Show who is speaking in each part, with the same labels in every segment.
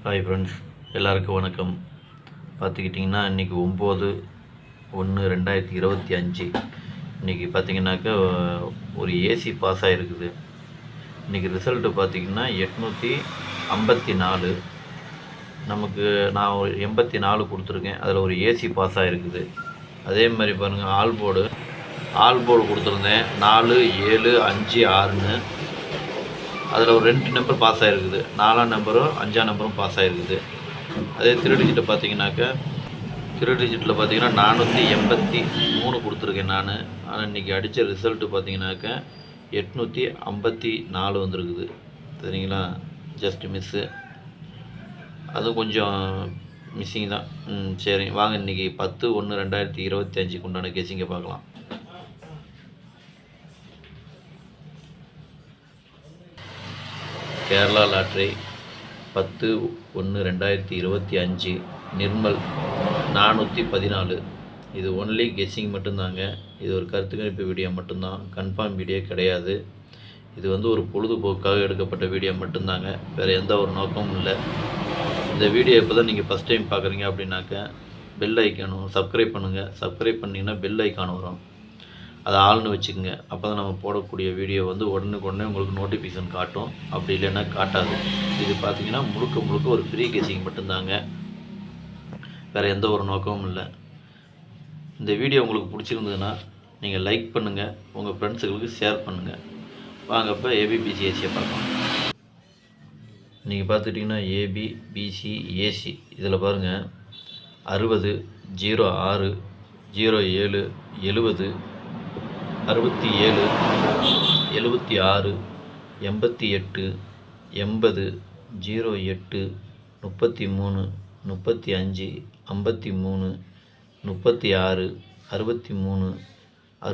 Speaker 1: Hi friends, எல்லாருக்கும் வணக்கம். பார்த்துக்கிட்டிங்கன்னா இன்றைக்கி 9/1/2025. இன்றைக்கி பார்த்திங்கனாக்கா ஒரு ஏசி பாஸ் ஆகிருக்குது. இன்றைக்கி ரிசல்ட்டு பார்த்திங்கன்னா 854. நமக்கு நான் ஒரு 84 கொடுத்துருக்கேன். அதில் ஒரு ஏசி பாஸ் ஆகிருக்குது. அதே மாதிரி பாருங்கள், ஆல் போர்டு கொடுத்துருந்தேன் 4, 7, 5, 6ன்னு. அதில் ஒரு 2 நம்பர் பாஸ் ஆகிருக்குது. 4ஆம் நம்பரும் 5ஆம் நம்பரும் பாஸ் ஆகிருக்குது. அதே த்ரீ டிஜிட்டை பார்த்தீங்கன்னாக்கா, த்ரீ டிஜிட்டில் பார்த்தீங்கன்னா 483 கொடுத்துருக்கேன் நான். ஆனால் இன்றைக்கி அடித்த ரிசல்ட்டு பார்த்தீங்கன்னாக்கா 854 வந்துருக்குது. சரிங்களா, ஜஸ்ட் மிஸ்ஸு. அதுவும் கொஞ்சம் மிஸ்ஸிங் தான். சரி, வாங்க இன்றைக்கி 10/1/2025 உண்டான கெஸிங்கை பார்க்கலாம். கேரளா லாட்ரி 10/1/2025 நிர்மல் 414. இது ஒன்லி கெஸ்ஸிங் மட்டும்தாங்க. இது ஒரு கருத்து கணிப்பு வீடியோ மட்டும்தான், கன்ஃபார்ம் வீடியோ கிடையாது. இது ஒரு பொழுதுபோக்காக எடுக்கப்பட்ட வீடியோ மட்டும்தாங்க, வேறு எந்த ஒரு நோக்கமும் இல்லை. இந்த வீடியோ இப்போ தான் நீங்கள் ஃபஸ்ட் டைம் பார்க்குறீங்க அப்படின்னாக்கா பெல் ஐக்கானும் சப்ஸ்கிரைப் பண்ணுங்கள். சப்ஸ்கிரைப் பண்ணிங்கன்னா பெல் ஐக்கான் வரும், அதை ஆள்னு வச்சுக்கோங்க. அப்போ தான் நம்ம போடக்கூடிய வீடியோ உடனுக்குடனே உங்களுக்கு நோட்டிஃபிகேஷன் காட்டும். அப்படி இல்லைன்னா காட்டாது. இது பார்த்திங்கன்னா முழுக்க ஒரு ஃப்ரீ கெஸிங் மட்டும்தாங்க, வேறு எந்த ஒரு நோக்கமும் இல்லை. இந்த வீடியோ உங்களுக்கு பிடிச்சிருந்ததுன்னா நீங்கள் லைக் பண்ணுங்கள், உங்கள் ஃப்ரெண்ட்ஸுகளுக்கு ஷேர் பண்ணுங்கள். வாங்க இப்போ ஏபிபிசிஏசியை பார்க்கலாம். நீங்கள் பார்த்துட்டிங்கன்னா ஏபிபிசி ஏசி இதில் பாருங்கள், 60, 06, 07, 70, 67, 76, 88, 80, 08, 33, 35, 53, 36, 63,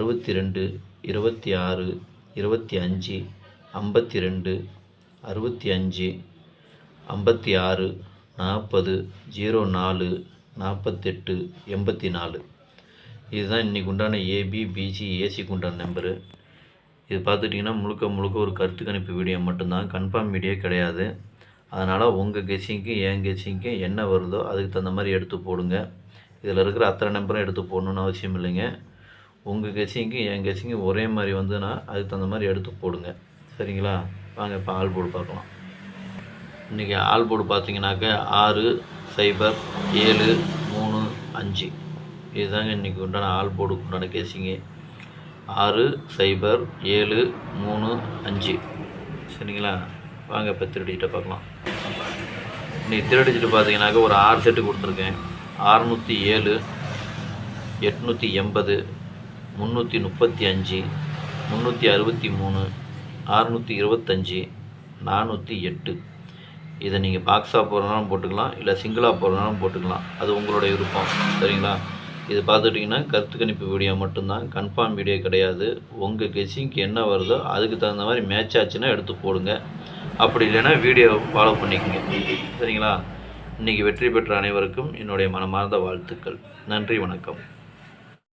Speaker 1: 62, 26, 25, 52, 65, 56, 40, 04, 48, 84. இதுதான் இன்றைக்கி உண்டான ஏபிபிசி ஏசிக்கு உண்டான நம்பரு. இது பார்த்துட்டிங்கன்னா முழுக்க ஒரு கருத்து கணிப்பு வீடியோ மட்டும்தான், கன்ஃபார்ம் வீடியோ கிடையாது. அதனால் உங்கள் கெஸ்ஸிங்க்கு என் கெஸ்ஸிங்க்கு என்ன வருதோ அதுக்கு தகுந்த மாதிரி எடுத்து போடுங்க. இதில் இருக்கிற அத்தனை நம்பரும் எடுத்து போடணுன்னு அவசியம் இல்லைங்க. உங்கள் கெஸ்ஸிங்க்கு என் கெஸ்ஸிங்கு ஒரே மாதிரி வந்துன்னா அதுக்கு தகுந்த மாதிரி எடுத்து போடுங்க. சரிங்களா, வாங்க இப்போ ஆல் போர்டு பார்க்கலாம். இன்றைக்கி ஆல் போர்டு பார்த்தீங்கன்னாக்கா 6, 0, 7, 3, 5. இதுதாங்க இன்றைக்கி உண்டான ஆல் போர்டுக்கு உண்டான கெஸிங்கு. 6, 0, 7, 3, 5. சரிங்களா, வாங்க இப்போ த்ரீ டிஜிட்டை பார்க்கலாம். இன்றைக்கி த்ரீ டிஜிட்டு பார்த்தீங்கன்னாக்கா ஒரு 6 செட்டு கொடுத்துருக்கேன். 607, 880, 335, 363, 625, 408. இதை நீங்கள் பாக்ஸாக போடுறதுனாலும் போட்டுக்கலாம், இல்லை சிங்கிளாக போடுறதுனாலும் போட்டுக்கலாம். அது உங்களுடைய விருப்பம். சரிங்களா, இது பார்த்துட்டிங்கன்னா கருத்து கணிப்பு வீடியோ மட்டும்தான், கன்ஃபார்ம் வீடியோ கிடையாது. உங்கள் கெஸ்ஸிங்க்கு என்ன வருதோ அதுக்கு தகுந்த மாதிரி மேட்ச் ஆச்சுன்னா எடுத்து போடுங்க. அப்படி இல்லைன்னா வீடியோவை ஃபாலோ பண்ணிக்கோங்க. சரிங்களா, இன்றைக்கி வெற்றி பெற்ற அனைவருக்கும் என்னுடைய மனமார்ந்த வாழ்த்துக்கள். நன்றி, வணக்கம்.